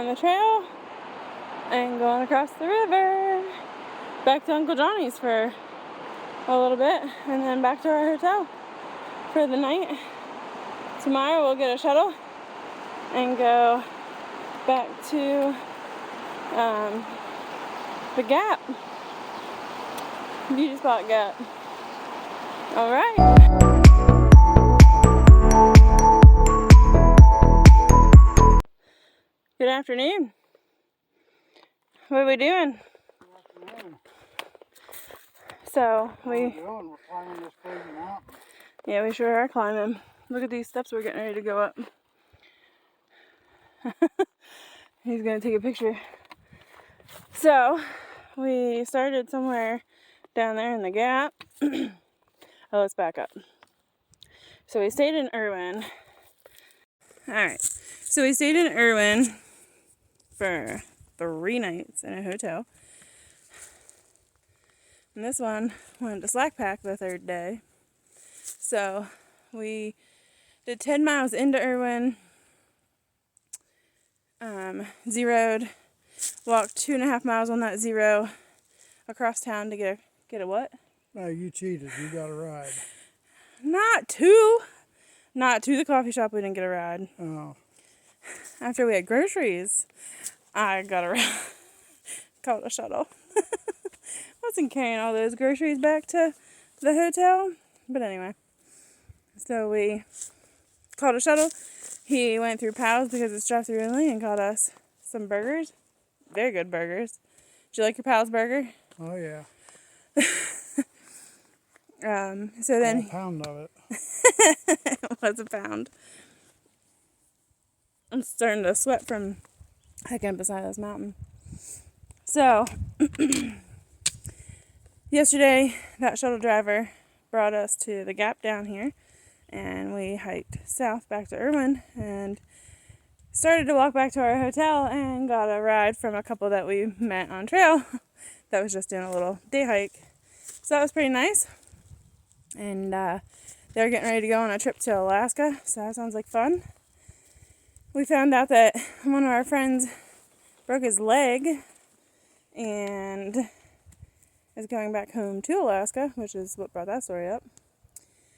down the trail and going across the river back to Uncle Johnny's for a little bit, and then back to our hotel for the night. Tomorrow we'll get a shuttle and go back to the Gap, beauty spot Gap. All right. Good afternoon. What are we doing? Good afternoon. So We're climbing this crazy mountain. yeah, we sure are climbing. Look at these steps we're getting ready to go up. He's gonna take a picture. So we started somewhere down there in the Gap. Oh, let's back up. So we stayed in Erwin. All right. So we stayed in Erwin for 3 nights in a hotel. And this one wanted to slack pack the 3rd day. So we did 10 miles into Erwin, zeroed, walked 2.5 miles on that zero across town to get a what? No, you cheated. You got a ride. Not to the coffee shop. We didn't get a ride. Oh. After we had groceries, I got a ride. Called a shuttle. Wasn't carrying all those groceries back to the hotel. But anyway. So we called a shuttle. He went through Powell's because it's drive-through only and got us some burgers. Very good burgers. Did you like your Powell's burger? Oh, yeah. So then... A pound of it. It was a pound. I'm starting to sweat from hiking beside this mountain. So, yesterday, that shuttle driver brought us to the Gap down here, and we hiked south back to Erwin, and started to walk back to our hotel, and got a ride from a couple that we met on trail that was just doing a little day hike. So that was pretty nice. And they're getting ready to go on a trip to Alaska, so that sounds like fun. We found out that one of our friends broke his leg and is going back home to Alaska, which is what brought that story up.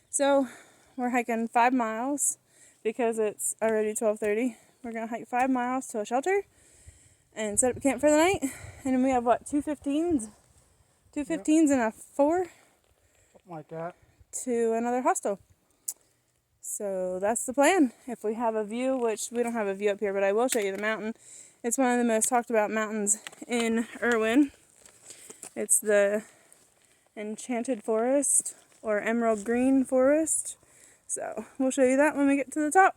So we're hiking 5 miles because it's already 12:30. We're going to hike 5 miles to a shelter and set up camp for the night. And then we have, what, 2 15s? 2 15s and a 4? Something like that. To another hostel. So that's the plan. If we have a view, which we don't have a view up here, but I will show you the mountain. It's one of the most talked about mountains in Erwin. It's the Enchanted Forest or Emerald Green Forest. So we'll show you that when we get to the top.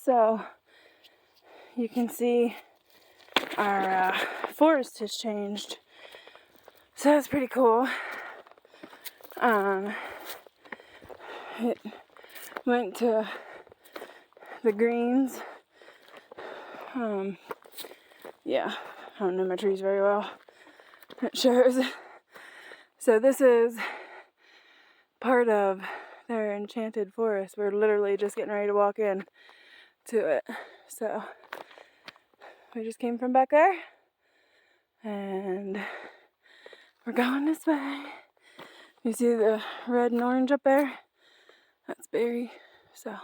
So you can see our forest has changed. So that's pretty cool. It went to the greens. Yeah, I don't know my trees very well. It shows. So this is part of their Enchanted Forest. We're literally just getting ready to walk in to it. So we just came from back there and we're going this way. You see the red and orange up there? That's berry. So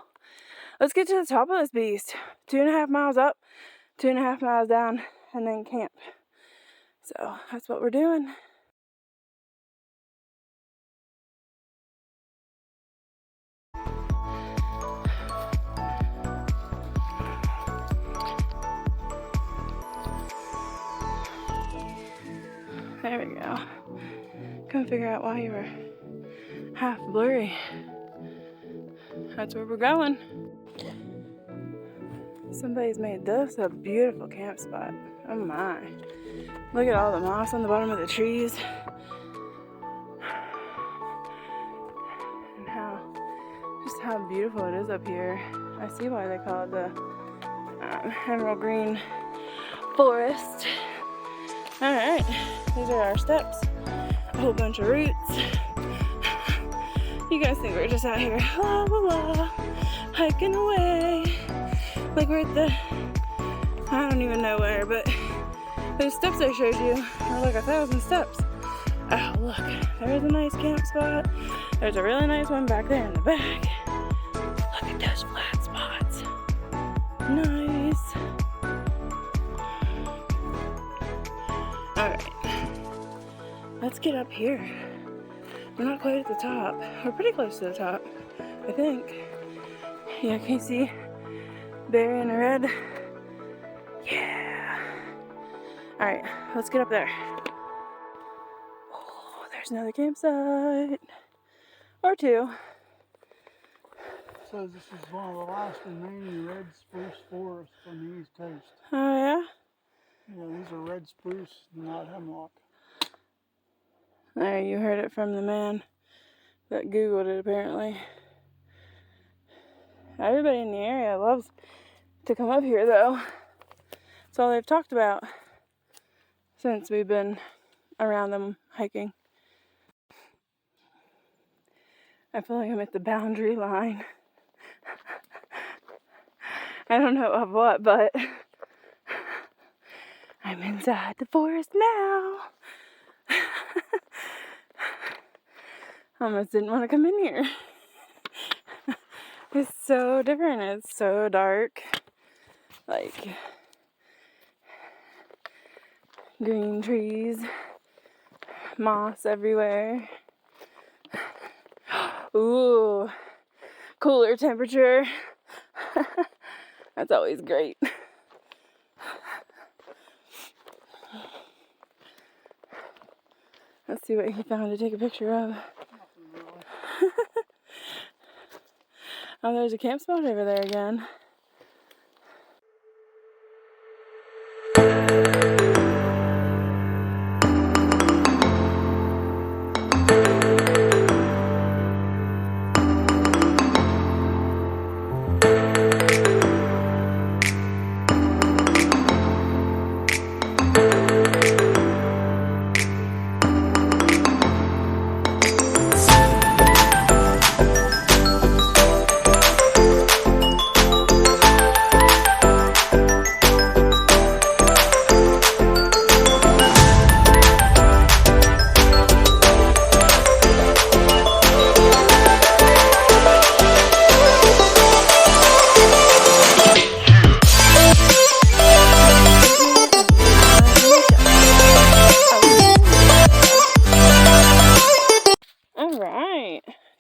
let's get to the top of this beast. 2.5 miles up, 2.5 miles down, and then camp. So that's what we're doing. There we go. Couldn't figure out why you were half blurry. That's where we're going. Somebody's made this a beautiful camp spot. Oh my. Look at all the moss on the bottom of the trees. And how beautiful it is up here. I see why they call it the emerald green forest. Alright, these are our steps. A whole bunch of roots. You guys think we're just out here, la la la, hiking away. Like we're at the, I don't even know where, but those steps I showed you are like 1,000 steps. Oh, look, there's a nice camp spot. There's a really nice one back there in the back. Look at those flat spots. Nice. Alright, let's get up here. We're not quite at the top. We're pretty close to the top, I think. Yeah, can you see Barry in the red? Yeah. Alright, let's get up there. Oh, there's another campsite. Or two. Says this is one of the last remaining red spruce forests on the East Coast. Oh, yeah? Yeah, these are red spruce, not hemlock. There, you heard it from the man that Googled it, apparently. Everybody in the area loves to come up here, though. That's all they've talked about since we've been around them hiking. I feel like I'm at the boundary line. I don't know of what, but I'm inside the forest now. I almost didn't want to come in here. It's so different. It's so dark. Like green trees, moss everywhere. Ooh, cooler temperature. That's always great. Let's see what he found to take a picture of. Oh, there's a camp spot over there again.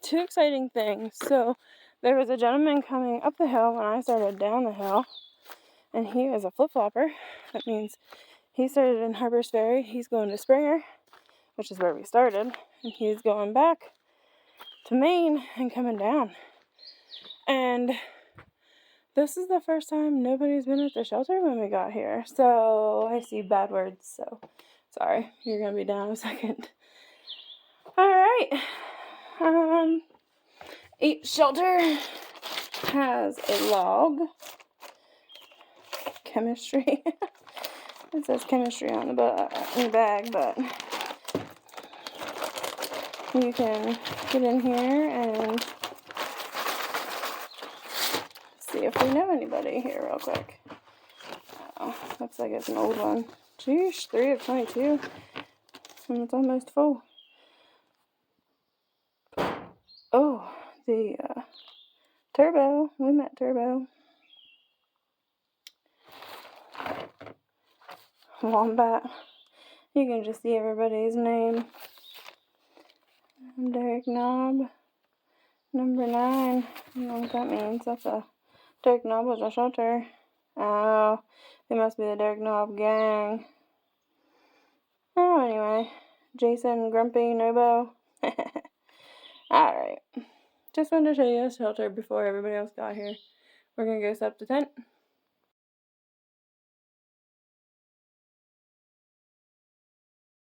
Two exciting things. So there was a gentleman coming up the hill when I started down the hill, and he was a flip-flopper. That means he started in Harper's Ferry. He's going to Springer, which is where we started, and he's going back to Maine and coming down. And this is the first time nobody's been at the shelter when we got here. So I see bad words, so sorry. You're gonna be down in a second. Alright. Each shelter has a log. Chemistry. It says chemistry on the bag, but you can get in here and see if we know anybody here real quick. Oh, looks like it's an old one. Jeez, 3 of 22. And it's almost full. Oh, the Turbo. We met Turbo. Wombat. You can just see everybody's name. Derek Knob. Number 9. I don't know what that means. That's a... Derek Knob was a shelter. Oh, they must be the Derek Knob gang. Oh, anyway. Jason Grumpy Nobo. Alright. Just wanted to show you a shelter before everybody else got here. We're gonna go set up the tent.